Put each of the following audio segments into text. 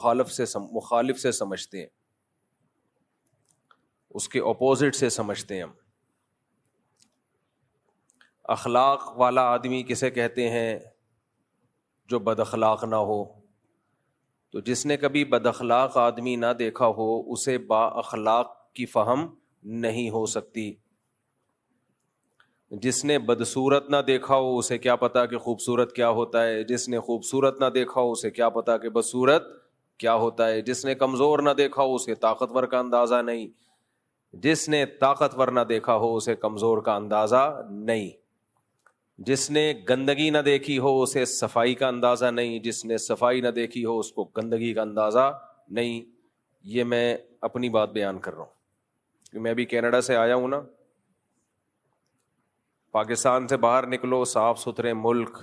مخالف سے سمجھتے ہیں، اس کے اپوزٹ سے سمجھتے ہیں ہم۔ اخلاق والا آدمی کسے کہتے ہیں؟ جو بد اخلاق نہ ہو۔ تو جس نے کبھی بد اخلاق آدمی نہ دیکھا ہو اسے با اخلاق کی فہم نہیں ہو سکتی۔ جس نے بدصورت نہ دیکھا ہو اسے کیا پتا کہ خوبصورت کیا ہوتا ہے، جس نے خوبصورت نہ دیکھا ہو اسے کیا پتا کہ بدصورت کیا ہوتا ہے، جس نے کمزور نہ دیکھا ہو اسے طاقتور کا اندازہ نہیں، جس نے طاقتور نہ دیکھا ہو اسے کمزور کا اندازہ نہیں، جس نے گندگی نہ دیکھی ہو اسے صفائی کا اندازہ نہیں، جس نے صفائی نہ دیکھی ہو اس کو گندگی کا اندازہ نہیں۔ یہ میں اپنی بات بیان کر رہا ہوں کہ میں بھی کینیڈا سے آیا ہوں نا۔ پاکستان سے باہر نکلو، صاف ستھرے ملک،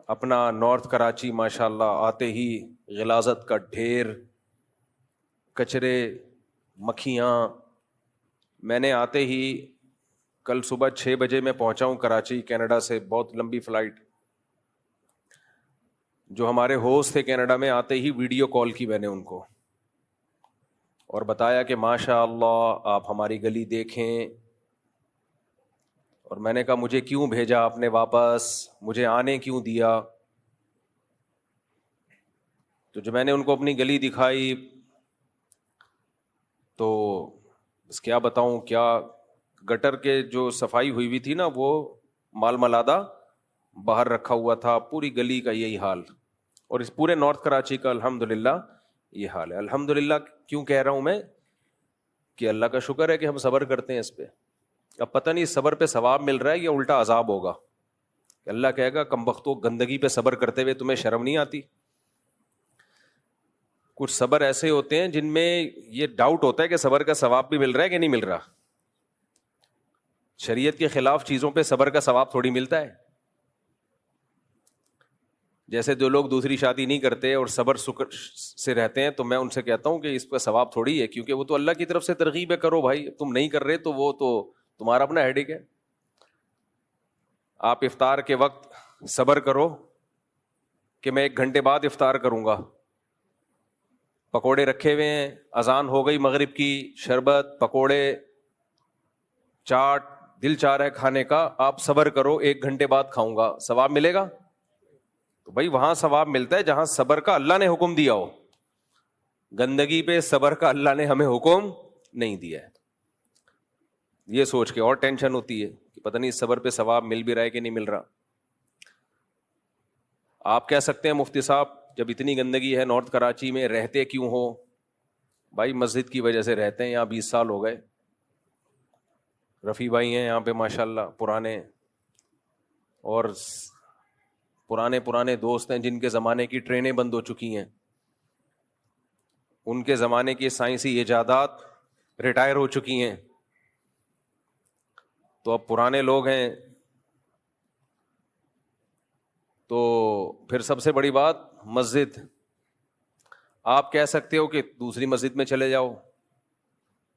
اپنا نارتھ کراچی ماشاءاللہ، آتے ہی غلاظت کا ڈھیر، کچرے، مکھیاں۔ میں نے آتے ہی کل صبح 6 بجے میں پہنچا ہوں کراچی کینیڈا سے، بہت لمبی فلائٹ۔ جو ہمارے ہوسٹ تھے کینیڈا میں، آتے ہی ویڈیو کال کی میں نے ان کو اور بتایا کہ ماشاء اللہ آپ ہماری گلی دیکھیں۔ اور میں نے کہا مجھے کیوں بھیجا آپ نے واپس، مجھے آنے کیوں دیا؟ تو جو میں نے ان کو اپنی گلی دکھائی تو بس کیا بتاؤں، کیا گٹر کے جو صفائی ہوئی ہوئی تھی نا وہ مال ملادہ باہر رکھا ہوا تھا، پوری گلی کا یہی حال، اور اس پورے نارتھ کراچی کا الحمدللہ یہ حال ہے۔ الحمدللہ کیوں کہہ رہا ہوں میں؟ کہ اللہ کا شکر ہے کہ ہم صبر کرتے ہیں اس پہ۔ اب پتہ نہیں صبر پہ ثواب مل رہا ہے یا الٹا عذاب ہوگا، کہ اللہ کہے گا کم بختو، گندگی پہ صبر کرتے ہوئے تمہیں شرم نہیں آتی؟ کچھ صبر ایسے ہوتے ہیں جن میں یہ ڈاؤٹ ہوتا ہے کہ صبر کا ثواب بھی مل رہا ہے کہ نہیں مل رہا۔ شریعت کے خلاف چیزوں پہ صبر کا ثواب تھوڑی ملتا ہے۔ جیسے جو لوگ دوسری شادی نہیں کرتے اور صبر سے رہتے ہیں، تو میں ان سے کہتا ہوں کہ اس پہ ثواب تھوڑی ہے، کیونکہ وہ تو اللہ کی طرف سے ترغیب ہے، کرو بھائی، تم نہیں کر رہے تو وہ تو تمہارا اپنا ہیڈیک ہے۔ آپ افطار کے وقت صبر کرو کہ میں 1 گھنٹے بعد افطار کروں گا، پکوڑے رکھے ہوئے ہیں، اذان ہو گئی مغرب کی، شربت، پکوڑے، چاٹ، دل چاہ رہا ہے کھانے کا، آپ صبر کرو 1 گھنٹے بعد کھاؤں گا، ثواب ملے گا؟ تو بھائی وہاں ثواب ملتا ہے جہاں صبر کا اللہ نے حکم دیا ہو، گندگی پہ صبر کا اللہ نے ہمیں حکم نہیں دیا ہے۔ یہ سوچ کے اور ٹینشن ہوتی ہے کہ پتہ نہیں صبر پہ ثواب مل بھی رہا ہے کہ نہیں مل رہا۔ آپ کہہ سکتے ہیں مفتی صاحب جب اتنی گندگی ہے نارتھ کراچی میں رہتے کیوں ہو؟ بھائی مسجد کی وجہ سے رہتے ہیں، یہاں 20 سال ہو گئے۔ رفیع بھائی ہیں یہاں پہ ماشاءاللہ پرانے، اور پرانے دوست ہیں جن کے زمانے کی ٹرینیں بند ہو چکی ہیں، ان کے زمانے کی سائنسی ایجادات ریٹائر ہو چکی ہیں، تو اب پرانے لوگ ہیں۔ تو پھر سب سے بڑی بات مسجد، آپ کہہ سکتے ہو کہ دوسری مسجد میں چلے جاؤ،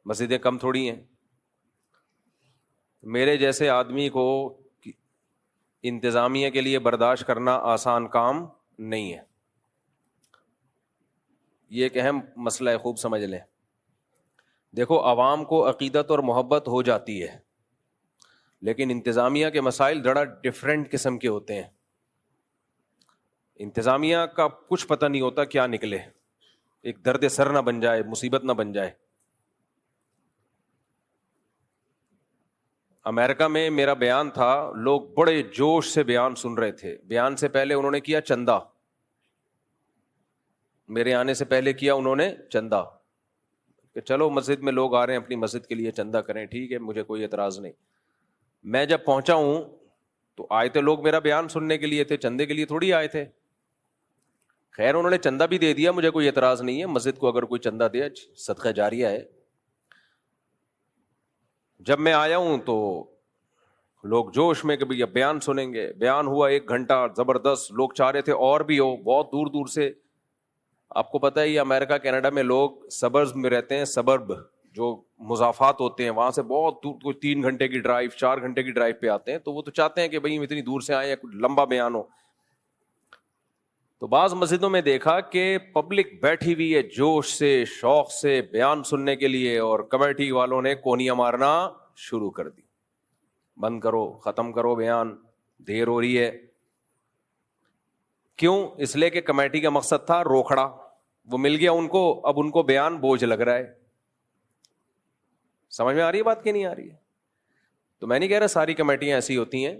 مسجدیں کم تھوڑی ہیں۔ میرے جیسے آدمی کو انتظامیہ کے لیے برداشت کرنا آسان کام نہیں ہے، یہ ایک اہم مسئلہ ہے، خوب سمجھ لیں۔ دیکھو عوام کو عقیدت اور محبت ہو جاتی ہے، لیکن انتظامیہ کے مسائل ذرا ڈفرینٹ قسم کے ہوتے ہیں۔ انتظامیہ کا کچھ پتہ نہیں ہوتا کیا نکلے، ایک درد سر نہ بن جائے، مصیبت نہ بن جائے۔ امریکہ میں میرا بیان تھا، لوگ بڑے جوش سے بیان سن رہے تھے۔ بیان سے پہلے انہوں نے کیا چندہ، میرے آنے سے پہلے کیا انہوں نے چندہ، کہ چلو مسجد میں لوگ آ رہے ہیں اپنی مسجد کے لیے چندہ کریں، ٹھیک ہے، مجھے کوئی اعتراض نہیں۔ میں جب پہنچا ہوں تو آئے تھے لوگ میرا بیان سننے کے لیے، تھے چندے کے لیے تھوڑی آئے تھے۔ خیر انہوں نے چندہ بھی دے دیا، مجھے کوئی اعتراض نہیں ہے، مسجد کو اگر کوئی چندہ دے صدقہ جاریہ ہے۔ جب میں آیا ہوں تو لوگ جوش میں کہ بھئی اب بیان سنیں گے۔ بیان ہوا 1 گھنٹہ زبردست، لوگ چاہ رہے تھے اور بھی ہو، بہت دور دور سے۔ آپ کو پتہ ہے یہ امریکہ کینیڈا میں لوگ سبرز میں رہتے ہیں، سبرب جو مضافات ہوتے ہیں وہاں سے بہت دور، کوئی 3 گھنٹے کی ڈرائیو، 4 گھنٹے کی ڈرائیو پہ آتے ہیں، تو وہ تو چاہتے ہیں کہ بھئی اتنی دور سے آئے ہیں، کچھ لمبا بیان ہو۔ تو بعض مسجدوں میں دیکھا کہ پبلک بیٹھی ہوئی ہے جوش سے شوق سے بیان سننے کے لیے, اور کمیٹی والوں نے کونیاں مارنا شروع کر دی, بند کرو, ختم کرو بیان, دیر ہو رہی ہے. کیوں؟ اس لیے کہ کمیٹی کا مقصد تھا روکھڑا, وہ مل گیا ان کو, اب ان کو بیان بوجھ لگ رہا ہے. سمجھ میں آ رہی ہے بات کہ نہیں آ رہی ہے؟ تو میں نہیں کہہ رہا ساری کمیٹیاں ایسی ہوتی ہیں,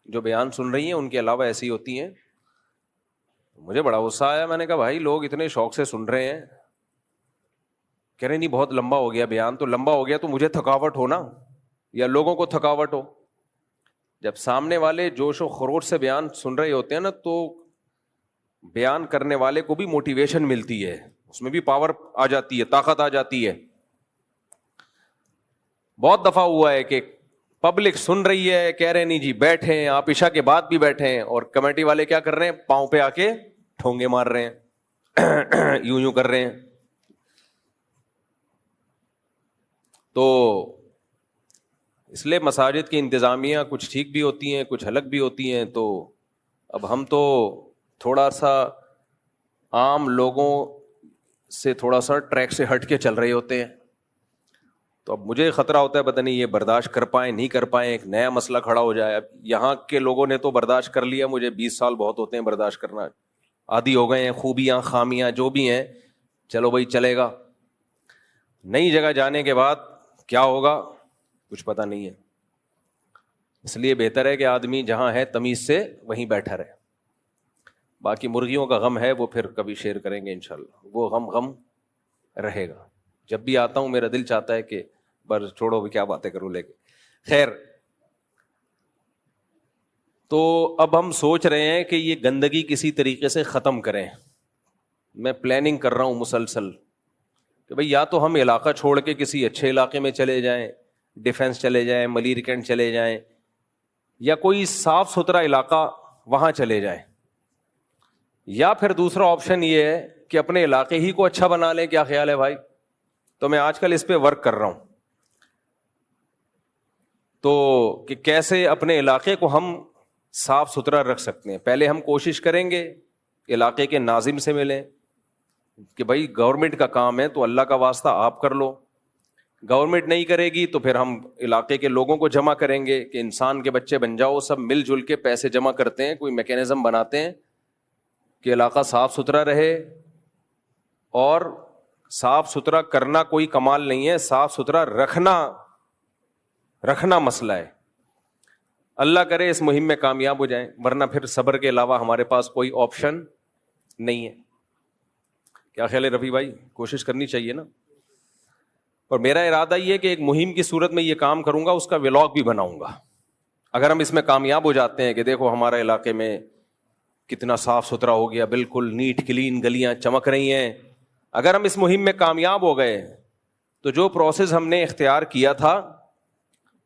جو بیان سن رہی ہیں ان کے علاوہ ایسی ہوتی ہیں. مجھے بڑا غصہ آیا, میں نے کہا بھائی لوگ اتنے شوق سے سن رہے ہیں, کہہ رہے نہیں بہت لمبا ہو گیا بیان. تو لمبا ہو گیا تو مجھے تھکاوٹ ہو نا, یا لوگوں کو تھکاوٹ ہو. جب سامنے والے جوش و خروش سے بیان سن رہے ہوتے ہیں نا, تو بیان کرنے والے کو بھی موٹیویشن ملتی ہے, اس میں بھی پاور آ جاتی ہے, طاقت آ جاتی ہے. بہت دفعہ ہوا ہے کہ پبلک سن رہی ہے, کہہ رہے نہیں جی بیٹھے ہیں, آپ عشاء کے بعد بھی بیٹھے ہیں, اور کمیٹی والے کیا کر رہے ہیں, پاؤں پہ آ کے ٹھونگے مار رہے ہیں, یوں کر رہے ہیں. تو اس لیے مساجد کی انتظامیہ کچھ ٹھیک بھی ہوتی ہیں, کچھ الگ بھی ہوتی ہیں. تو اب ہم تو تھوڑا سا عام لوگوں سے تھوڑا سا ٹریک سے ہٹ کے چل رہے ہوتے ہیں. تو اب مجھے خطرہ ہوتا ہے پتہ نہیں یہ برداشت کر پائیں نہیں کر پائیں, ایک نیا مسئلہ کھڑا ہو جائے. اب یہاں کے لوگوں نے تو برداشت کر لیا, مجھے 20 سال بہت ہوتے ہیں برداشت کرنا, عادی ہو گئے ہیں, خوبیاں خامیاں جو بھی ہیں چلو بھائی چلے گا. نئی جگہ جانے کے بعد کیا ہوگا کچھ پتہ نہیں ہے. اس لیے بہتر ہے کہ آدمی جہاں ہے تمیز سے وہیں بیٹھا رہے. باقی مرغیوں کا غم ہے وہ پھر کبھی شیئر کریں گے انشاءاللہ, وہ غم رہے گا. جب بھی آتا ہوں میرا دل چاہتا ہے کہ بس چھوڑو بھی کیا باتیں کروں لے کے. خیر, تو اب ہم سوچ رہے ہیں کہ یہ گندگی کسی طریقے سے ختم کریں. میں پلاننگ کر رہا ہوں مسلسل کہ بھئی یا تو ہم علاقہ چھوڑ کے کسی اچھے علاقے میں چلے جائیں, ڈیفینس چلے جائیں, ملیر کینٹ چلے جائیں, یا کوئی صاف ستھرا علاقہ وہاں چلے جائیں, یا پھر دوسرا آپشن یہ ہے کہ اپنے علاقے ہی کو اچھا بنا لیں. کیا خیال ہے بھائی؟ تو میں آج کل اس پہ ورک کر رہا ہوں, تو کہ کیسے اپنے علاقے کو ہم صاف ستھرا رکھ سکتے ہیں. پہلے ہم کوشش کریں گے علاقے کے ناظم سے ملیں کہ بھائی گورنمنٹ کا کام ہے تو اللہ کا واسطہ آپ کر لو. گورنمنٹ نہیں کرے گی تو پھر ہم علاقے کے لوگوں کو جمع کریں گے کہ انسان کے بچے بن جاؤ, سب مل جل کے پیسے جمع کرتے ہیں, کوئی میکینزم بناتے ہیں کہ علاقہ صاف ستھرا رہے. اور صاف ستھرا کرنا کوئی کمال نہیں ہے, صاف ستھرا رکھنا مسئلہ ہے. اللہ کرے اس مہم میں کامیاب ہو جائیں, ورنہ پھر صبر کے علاوہ ہمارے پاس کوئی آپشن نہیں ہے. کیا خیال ہے رفیع بھائی؟ کوشش کرنی چاہیے نا. اور میرا ارادہ یہ ہے کہ ایک مہم کی صورت میں یہ کام کروں گا, اس کا ولاگ بھی بناؤں گا. اگر ہم اس میں کامیاب ہو جاتے ہیں کہ دیکھو ہمارے علاقے میں کتنا صاف ستھرا ہو گیا, بالکل نیٹ کلین, گلیاں چمک رہی ہیں, اگر ہم اس مہم میں کامیاب ہو گئے تو جو پروسیس ہم نے اختیار کیا تھا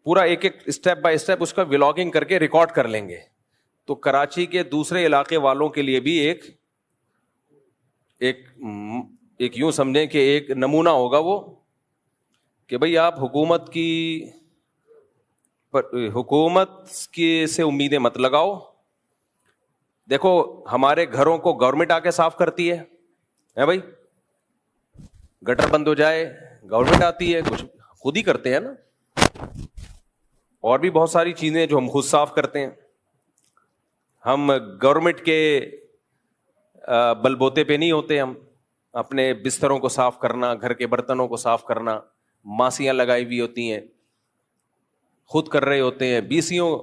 پورا ایک ایک اسٹیپ بائی اسٹیپ اس کا ولاگنگ کر کے ریکارڈ کر لیں گے. تو کراچی کے دوسرے علاقے والوں کے لیے بھی ایک یوں سمجھیں کہ ایک نمونہ ہوگا وہ, کہ بھئی آپ حکومت کی سے امیدیں مت لگاؤ. دیکھو ہمارے گھروں کو گورنمنٹ آ کے صاف کرتی ہے بھائی, گٹر بند ہو جائے گورنمنٹ آتی ہے, کچھ خود ہی کرتے ہیں نا. اور بھی بہت ساری چیزیں جو ہم خود صاف کرتے ہیں. ہم گورنمنٹ کے بل بوتے پہ نہیں ہوتے, ہم اپنے بستروں کو صاف کرنا, گھر کے برتنوں کو صاف کرنا, ماسیاں لگائی ہوئی ہوتی ہیں خود کر رہے ہوتے ہیں, بیسیوں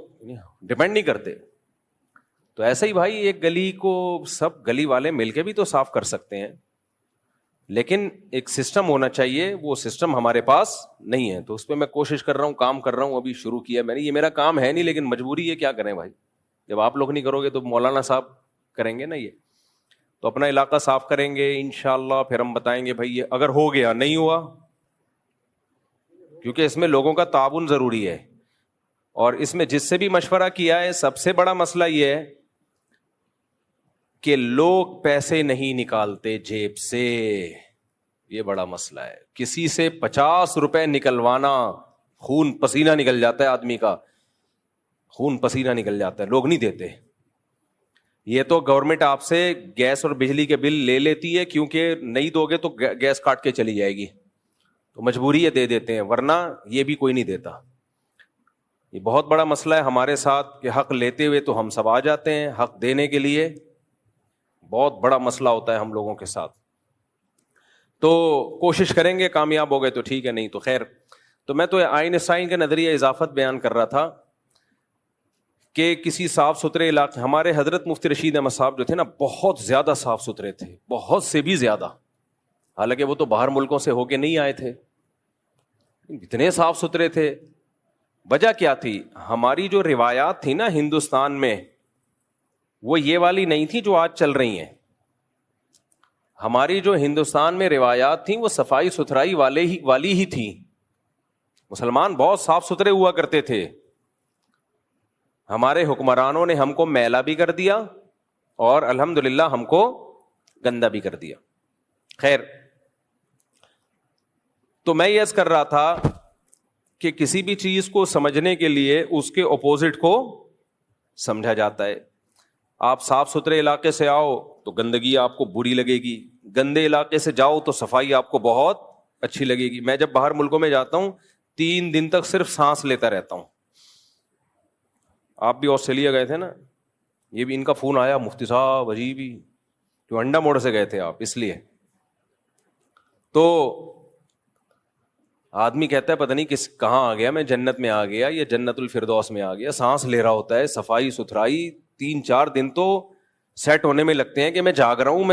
ڈیپینڈ نہیں کرتے. تو ایسا ہی بھائی ایک گلی کو سب گلی والے مل کے بھی تو صاف کر سکتے ہیں, لیکن ایک سسٹم ہونا چاہیے, وہ سسٹم ہمارے پاس نہیں ہے. تو اس پہ میں کوشش کر رہا ہوں, کام کر رہا ہوں, ابھی شروع کیا میں نے. یہ میرا کام ہے نہیں لیکن مجبوری ہے, کیا کریں بھائی, جب آپ لوگ نہیں کرو گے تو مولانا صاحب کریں گے نا. یہ تو اپنا علاقہ صاف کریں گے انشاءاللہ, پھر ہم بتائیں گے بھائی یہ اگر ہو گیا نہیں ہوا, کیونکہ اس میں لوگوں کا تعاون ضروری ہے. اور اس میں جس سے بھی مشورہ کیا ہے سب سے بڑا مسئلہ یہ ہے کہ لوگ پیسے نہیں نکالتے جیب سے. یہ بڑا مسئلہ ہے. کسی سے 50 روپے نکلوانا, خون پسینہ نکل جاتا ہے آدمی کا, خون پسینہ نکل جاتا ہے, لوگ نہیں دیتے. یہ تو گورنمنٹ آپ سے گیس اور بجلی کے بل لے لیتی ہے, کیونکہ نہیں دو گے تو گیس کاٹ کے چلی جائے گی, تو مجبوری ہے دے دیتے ہیں, ورنہ یہ بھی کوئی نہیں دیتا. یہ بہت بڑا مسئلہ ہے ہمارے ساتھ کہ حق لیتے ہوئے تو ہم سب آ جاتے ہیں, حق دینے کے لیے بہت بڑا مسئلہ ہوتا ہے ہم لوگوں کے ساتھ. تو کوشش کریں گے, کامیاب ہو گئے تو ٹھیک ہے, نہیں تو خیر. تو میں تو آئنسٹائن کے نظریہ اضافت بیان کر رہا تھا کہ کسی صاف ستھرے علاقے, ہمارے حضرت مفتی رشید احمد صاحب جو تھے نا, بہت زیادہ صاف ستھرے تھے, بہت سے بھی زیادہ, حالانکہ وہ تو باہر ملکوں سے ہو کے نہیں آئے تھے, اتنے صاف ستھرے تھے. وجہ کیا تھی؟ ہماری جو روایات تھی نا ہندوستان میں, وہ یہ والی نہیں تھی جو آج چل رہی ہیں. ہماری جو ہندوستان میں روایات تھیں وہ صفائی ستھرائی والی ہی تھی. مسلمان بہت صاف ستھرے ہوا کرتے تھے. ہمارے حکمرانوں نے ہم کو میلا بھی کر دیا اور الحمدللہ ہم کو گندا بھی کر دیا. خیر, تو میں یہ عرض کر رہا تھا کہ کسی بھی چیز کو سمجھنے کے لیے اس کے اپوزٹ کو سمجھا جاتا ہے. آپ صاف ستھرے علاقے سے آؤ تو گندگی آپ کو بری لگے گی, گندے علاقے سے جاؤ تو صفائی آپ کو بہت اچھی لگے گی. میں جب باہر ملکوں میں جاتا ہوں 3 دن تک صرف سانس لیتا رہتا ہوں. آپ بھی آسٹریلیا گئے تھے نا, یہ بھی ان کا فون آیا, مفتی صاحب عجیب ہی, جو انڈا موڑ سے گئے تھے آپ, اس لیے. تو آدمی کہتا ہے پتہ نہیں کہاں آ گیا, میں جنت میں آ گیا یا جنت الفردوس میں آ گیا. سانس لے رہا ہوتا ہے, صفائی ستھرائی 3-4 دن تو سیٹ ہونے میں لگتے ہیں کہ میں جاگ رہا ہوں, میں